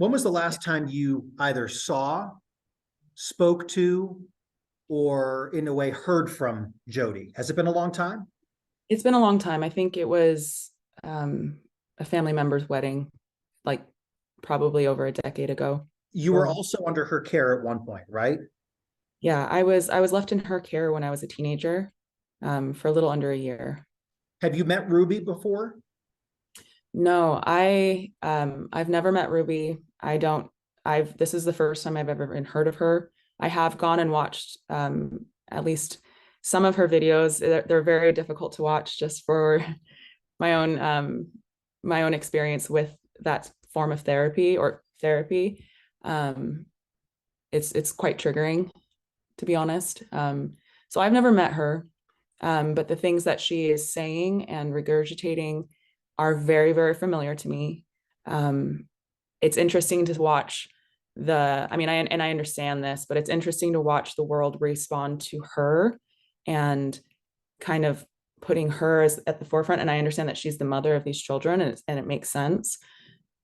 When was the last time you either saw, spoke to, or in a way heard from Jodi? Has it been a long time? It's been a long time. I think it was a family member's wedding, like probably over a decade ago. You were Or also under her care at one point, right? yeah, I was left in her care when I was a teenager, for a little under a year. Have you met Ruby before? No, I've never met Ruby. I don't I've This is the first time I've ever even heard of her. I have gone and watched at least some of her videos. They're very difficult to watch just for my own my own experience with that form of therapy or therapy. Um, it's quite triggering, to be honest. So I've never met her, but the things that she is saying and regurgitating are very, very familiar to me. It's interesting to watch I mean, I understand this, but it's interesting to watch the world respond to her and kind of putting her at the forefront. And I understand that she's the mother of these children, and it makes sense.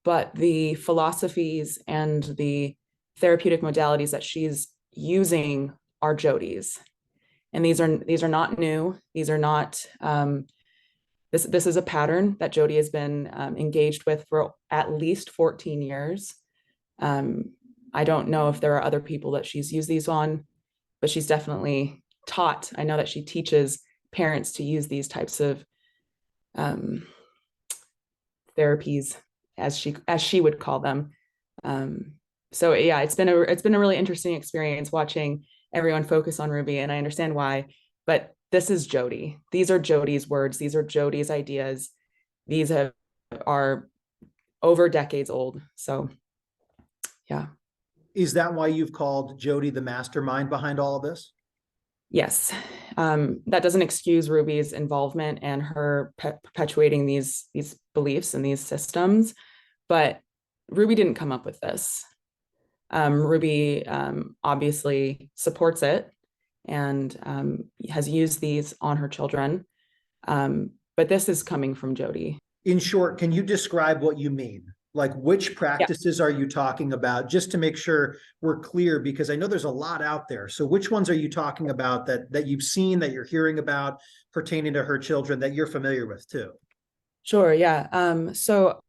But the philosophies and the therapeutic modalities that she's using are Jodi's. And these are not new. These are not this is a pattern that Jodi has been engaged with for at least 14 years. I don't know if there are other people that she's used these on, but she's definitely taught. I know that she teaches parents to use these types of um, therapies, as she would call them. So yeah, it's been a really interesting experience watching everyone focus on Ruby, and I understand why. But this is Jodi. These are Jodi's words. These are Jodi's ideas. These are over decades old. So yeah. Is that why you've called Jodi the mastermind behind all of this? Yes. That doesn't excuse Ruby's involvement and her perpetuating these beliefs and these systems, but Ruby didn't come up with this. Ruby obviously supports it and has used these on her children, but this is coming from Jodi. In short, can you describe what you mean? Like, which Yeah, practices are you talking about? Just to make sure we're clear, because I know there's a lot out there. So which ones are you talking about that you've seen, that you're hearing about pertaining to her children, that you're familiar with too? sure. Yeah. So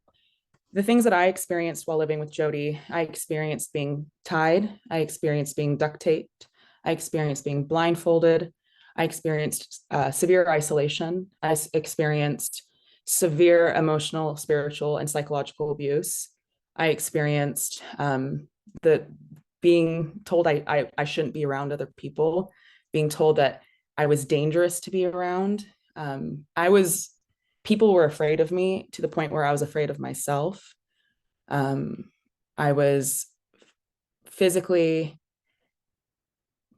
the things that I experienced while living with Jodi, I experienced being tied, I experienced being duct taped, I experienced being blindfolded, I experienced severe isolation, I experienced severe emotional, spiritual, and psychological abuse. I experienced the being told I shouldn't be around other people, being told that I was dangerous to be around. I was People were afraid of me to the point where I was afraid of myself. Um, I was physically,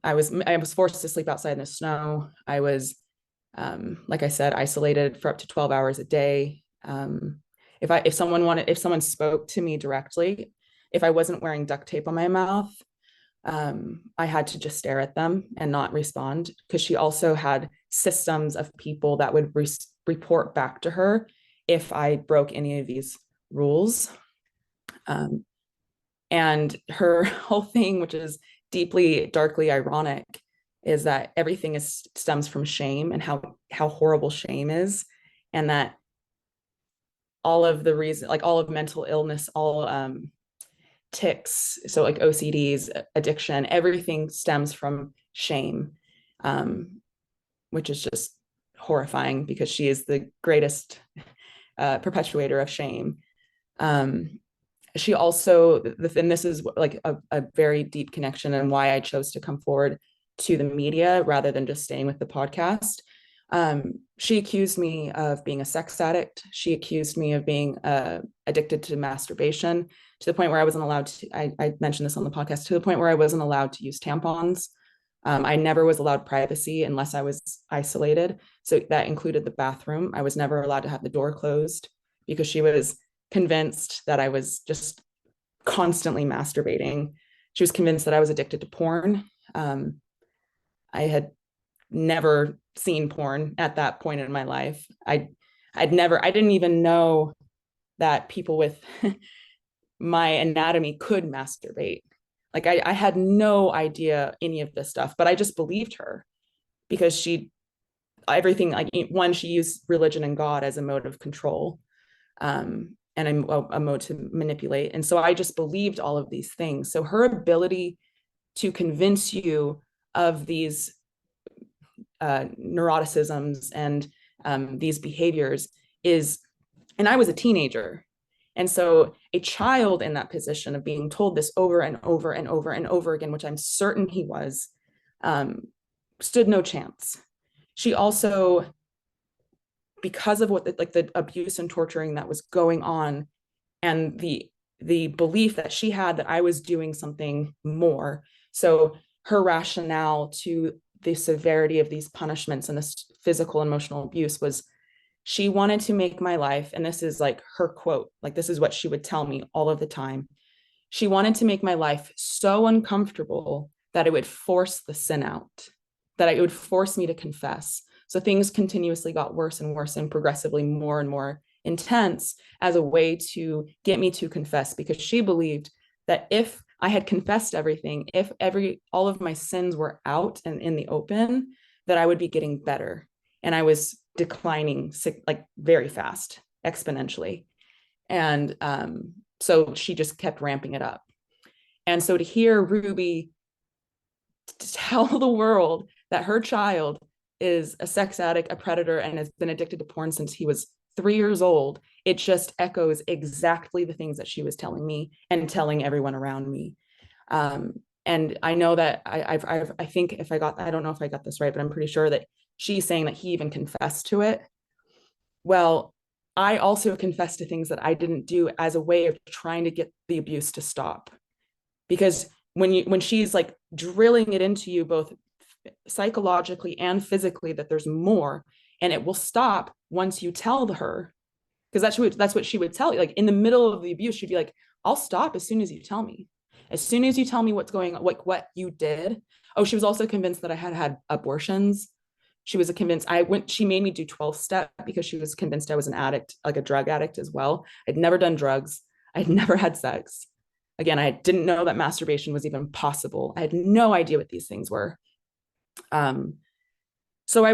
I was forced to sleep outside in the snow. I was, like I said, isolated for up to 12 hours a day. If someone spoke to me directly, if I wasn't wearing duct tape on my mouth, I had to just stare at them and not respond, because she also had systems of people that would report back to her if I broke any of these rules. Um, and her whole thing, which is deeply, darkly ironic, is that everything stems from shame, and how horrible shame is, and that all of the reason, like all of mental illness, all tics, so like OCDs, addiction, everything stems from shame, which is just horrifying, because she is the greatest perpetuator of shame. She also, and this is like a very deep connection, and why I chose to come forward to the media rather than just staying with the podcast. She accused me of being a sex addict. She accused me of being addicted to masturbation, to the point where I wasn't allowed to, I mentioned this on the podcast, to the point where I wasn't allowed to use tampons. I never was allowed privacy unless I was isolated. So that included the bathroom. I was never allowed to have the door closed, because she was convinced that I was just constantly masturbating. She was convinced that I was addicted to porn. I had never seen porn at that point in my life. I didn't even know that people with my anatomy could masturbate. Like I had no idea any of this stuff, but I just believed her because everything, like one, she used religion and God as a mode of control, and a mode to manipulate. And so I just believed all of these things. So her ability to convince you of these neuroticisms and these behaviors is, and I was a teenager. And so a child in that position of being told this over and over and over and over again, which I'm certain he was, stood no chance. She also, because of what the abuse and torturing that was going on, and the belief that she had that I was doing something more. So her rationale to the severity of these punishments and this physical and emotional abuse was, she wanted to make my life, and this is like her quote, like this is what she would tell me all of the time. She wanted to make my life so uncomfortable that it would force the sin out, that it would force me to confess. So things continuously got worse and worse and progressively more and more intense as a way to get me to confess, because she believed that if I had confessed everything, if all of my sins were out and in the open, that I would be getting better. And I was declining like very fast, exponentially. And so she just kept ramping it up. And so to hear Ruby tell the world that her child is a sex addict, a predator, and has been addicted to porn since he was 3 years old, it just echoes exactly the things that she was telling me and telling everyone around me. And I know that I think I don't know if I got this right, but I'm pretty sure that she's saying that he even confessed to it. Well, I also confessed to things that I didn't do as a way of trying to get the abuse to stop. Because when she's like drilling it into you both psychologically and physically that there's more, and it will stop once you tell her, because that's what she would tell you. Like in the middle of the abuse, she'd be like, I'll stop as soon as you tell me. As soon as you tell me what's going on, like what you did. Oh, she was also convinced that I had abortions. She was convinced she made me do 12-step because she was convinced I was an addict, like a drug addict as well. I'd never done drugs. I'd never had sex. Again, I didn't know that masturbation was even possible. I had no idea what these things were. So I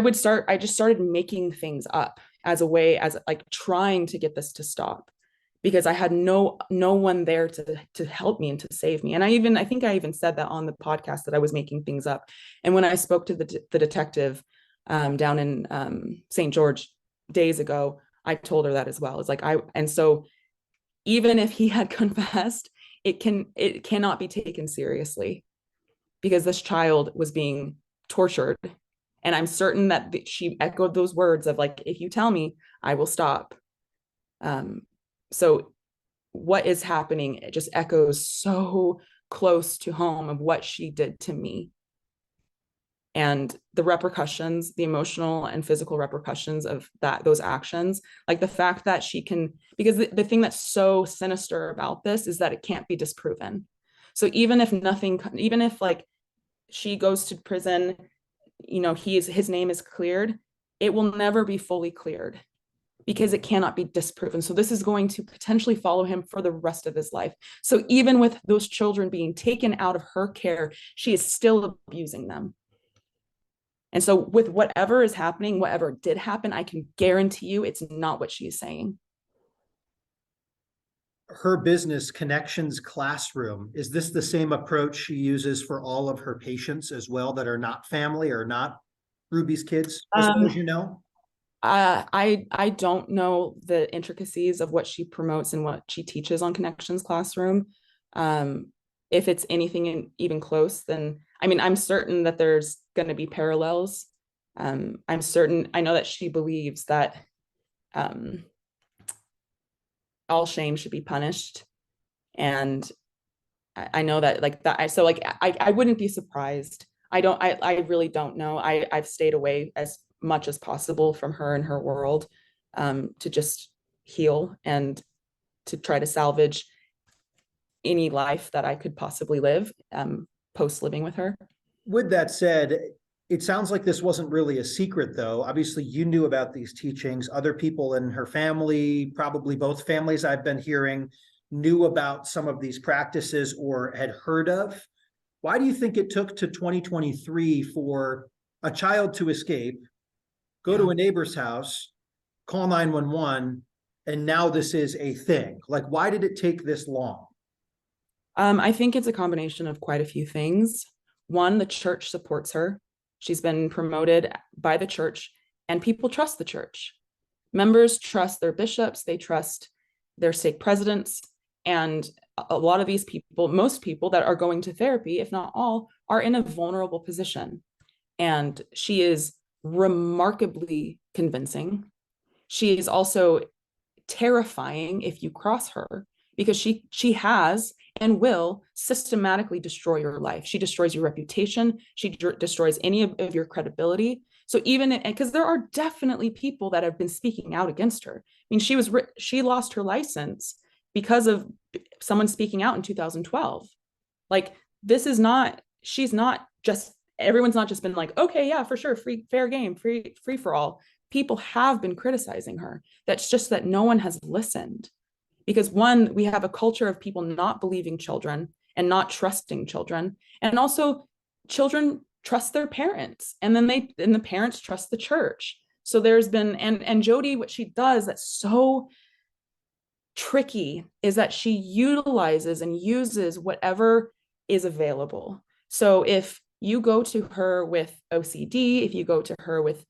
just started making things up as a way, as like trying to get this to stop, because I had no one there to help me and to save me. And I think I even said that on the podcast, that I was making things up. And when I spoke to the detective down in St. George days ago, I told her that as well. It's like and so even if he had confessed, it cannot be taken seriously, because this child was being tortured. And I'm certain that she echoed those words of like, if you tell me, I will stop. So what is happening, it just echoes so close to home of what she did to me. And the repercussions, the emotional and physical repercussions of those actions, like the fact that she can, because the thing that's so sinister about this is that it can't be disproven. So even if like she goes to prison, his name is cleared, it will never be fully cleared because it cannot be disproven. So this is going to potentially follow him for the rest of his life. So even with those children being taken out of her care, she is still abusing them. And so with whatever is happening, whatever did happen, I can guarantee you it's not what she's saying. Her business, Connections Classroom, is this the same approach she uses for all of her patients as well that are not family or not Ruby's kids, as far as you know? I don't know the intricacies of what she promotes and what she teaches on Connections Classroom. If it's anything even close, then I'm certain that there's going to be parallels. I know that she believes that all shame should be punished. And I know that like that. So like, I wouldn't be surprised. I really don't know. I've stayed away as much as possible from her and her world, to just heal and to try to salvage any life that I could possibly live, post living with her. With that said, it sounds like this wasn't really a secret, though. Obviously, you knew about these teachings. Other people in her family, probably both families, I've been hearing, knew about some of these practices or had heard of. Why do you think it took to 2023 for a child to escape, go to a neighbor's house, call 911, and now this is a thing? Like, why did it take this long? I think it's a combination of quite a few things. One, the church supports her. She's been promoted by the church, and people trust the church. Members trust their bishops, they trust their stake presidents, and a lot of these people, most people that are going to therapy, if not all, are in a vulnerable position. And she is remarkably convincing. She is also terrifying if you cross her, because she has and will systematically destroy your life. She destroys your reputation. She destroys any of your credibility. So even because there are definitely people that have been speaking out against her. I mean, she lost her license because of someone speaking out in 2012. Like, this is not, she's not just, everyone's not just been like, okay, yeah, for sure, free, fair game, free for all. People have been criticizing her. That's just that no one has listened. Because one, we have a culture of people not believing children and not trusting children. And also children trust their parents, and then the parents trust the church. So there's been, and Jodi, what she does that's so tricky is that she utilizes and uses whatever is available. So if you go to her with OCD, if you go to her with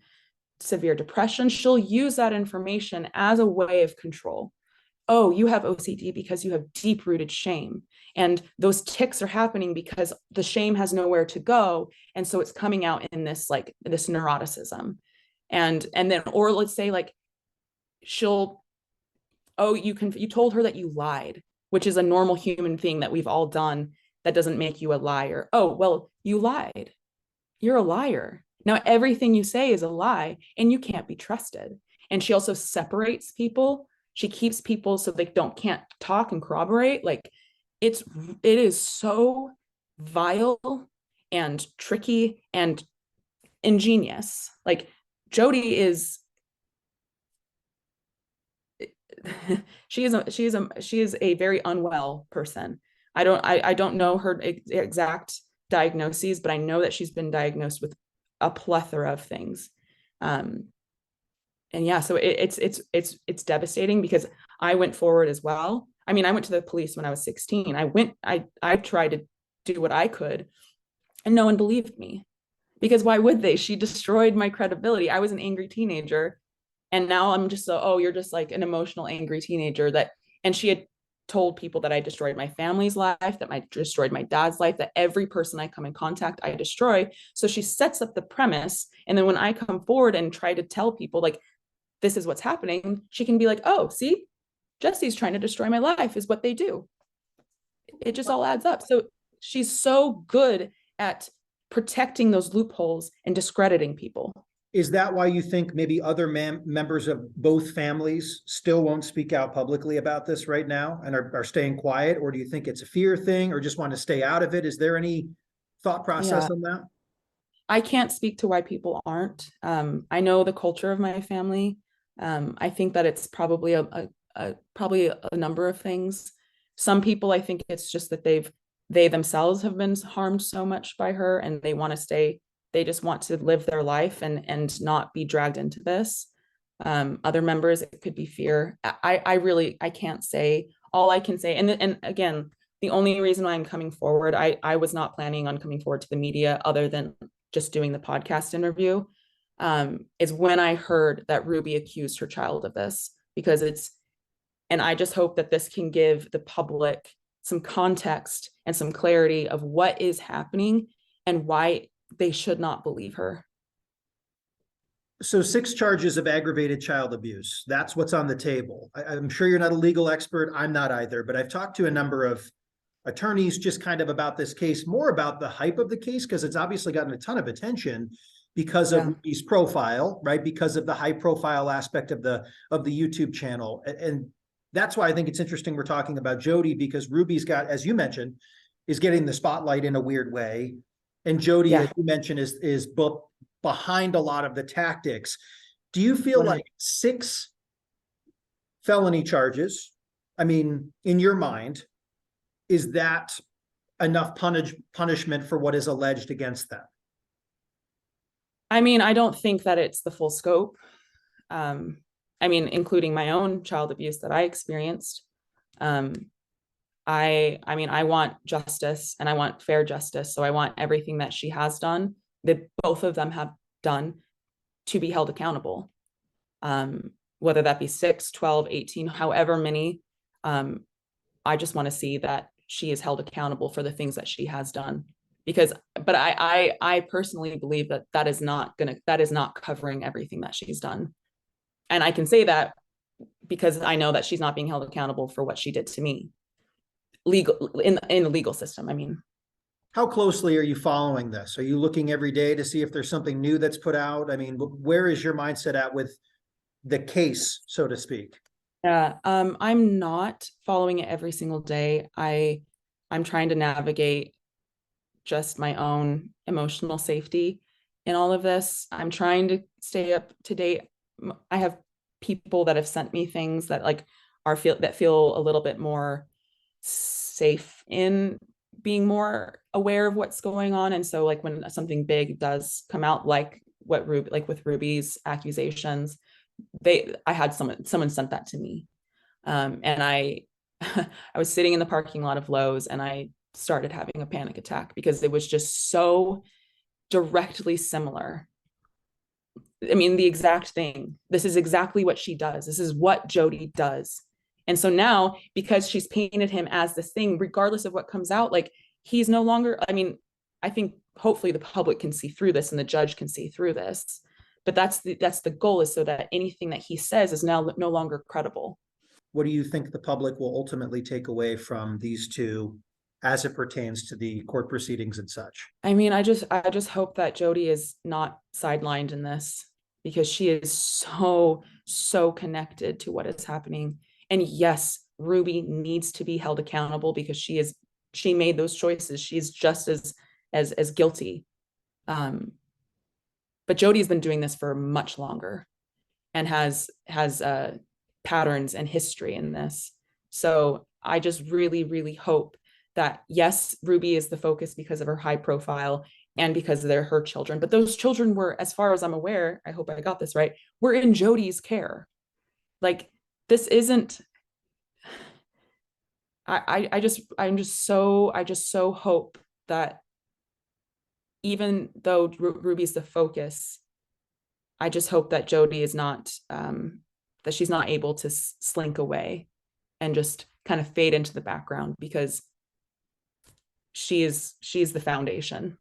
severe depression, she'll use that information as a way of control. Oh, you have OCD because you have deep-rooted shame. And those tics are happening because the shame has nowhere to go. And so it's coming out in this, like, this neuroticism. And then, or let's say, like, you told her that you lied, which is a normal human thing that we've all done. That doesn't make you a liar. Oh, well, you lied. You're a liar. Now everything you say is a lie, and you can't be trusted. And she also separates people. She keeps people so they can't talk and corroborate. Like, it is so vile and tricky and ingenious. Like, Jodi is she is a very unwell person. I don't know her exact diagnoses, but I know that she's been diagnosed with a plethora of things. And yeah, so it's devastating, because I went forward as well. I mean, I went to the police when I was 16. I tried to do what I could, and no one believed me, because why would they? She destroyed my credibility. I was an angry teenager, and now I'm just you're just like an emotional, angry teenager and she had told people that I destroyed my family's life, that I destroyed my dad's life, that every person I come in contact, I destroy. So she sets up the premise. And then when I come forward and try to tell people, like, this is what's happening, she can be like, oh, see, Jessi's trying to destroy my life, is what they do. It just all adds up. So she's so good at protecting those loopholes and discrediting people. Is that why you think maybe other members of both families still won't speak out publicly about this right now and are staying quiet? Or do you think it's a fear thing, or just want to stay out of it? Is there any thought process on that? I can't speak to why people aren't. I know the culture of my family. I think that it's probably probably a number of things. Some people, I think it's just that they themselves have been harmed so much by her, and they want to stay. They just want to live their life and not be dragged into this. Other members, it could be fear. I can't say. All I can say, and again, the only reason why I'm coming forward, I was not planning on coming forward to the media other than just doing the podcast interview, is when I heard that Ruby accused her child of this, and I just hope that this can give the public some context and some clarity of what is happening and why they should not believe her. So 6 charges of aggravated child abuse. That's what's on the table. I'm sure you're not a legal expert. I'm not either, but I've talked to a number of attorneys just kind of about this case, more about the hype of the case, because it's obviously gotten a ton of attention because of Ruby's profile, right? Because of the high profile aspect of the YouTube channel. And that's why I think it's interesting we're talking about Jodi, because Ruby's got, as you mentioned, is getting the spotlight in a weird way. And Jodi, as you mentioned, is behind a lot of the tactics. Do you feel like 6 felony charges, I mean, in your mind, is that enough punishment for what is alleged against them? I mean, I don't think that it's the full scope. I mean, including my own child abuse that I experienced. Um, I mean, I want justice and I want fair justice. So I want everything that she has done, that both of them have done, to be held accountable. Whether that be 6, 12, 18, however many, I just want to see that she is held accountable for the things that she has done. Because, but I personally believe that that is not covering everything that she's done. And I can say that because I know that she's not being held accountable for what she did to me, in the legal system. I mean, how closely are you following this? Are you looking every day to see if there's something new that's put out? I mean, where is your mindset at with the case, so to speak? yeah, I'm not following it every single day. I'm trying to navigate just my own emotional safety in all of this. I'm trying to stay up to date. I have people that have sent me things that like feel a little bit more safe in being more aware of what's going on. And so like when something big does come out, like with Ruby's accusations, I had someone sent that to me. And I I was sitting in the parking lot of Lowe's and I started having a panic attack because it was just so directly similar. I mean, the exact thing. This is exactly what she does. This is what Jodi does. And so now, because she's painted him as this thing, regardless of what comes out, like he's no longer, I mean, I think hopefully the public can see through this and the judge can see through this. But that's the goal, is so that anything that he says is now no longer credible. What do you think the public will ultimately take away from these two as it pertains to the court proceedings and such? I mean, I just hope that Jodi is not sidelined in this, because she is so connected to what is happening. And yes, Ruby needs to be held accountable because she made those choices. She's just as guilty. But Jodi's been doing this for much longer and has patterns and history in this. So I just really hope that, yes, Ruby is the focus because of her high profile and because they're her children. But those children were, as far as I'm aware, I hope I got this right, were in Jodi's care. Like, this isn't, I just so hope that even though Ruby's the focus, I just hope that Jodi is not, that she's not able to slink away and just kind of fade into the background, because she's the foundation.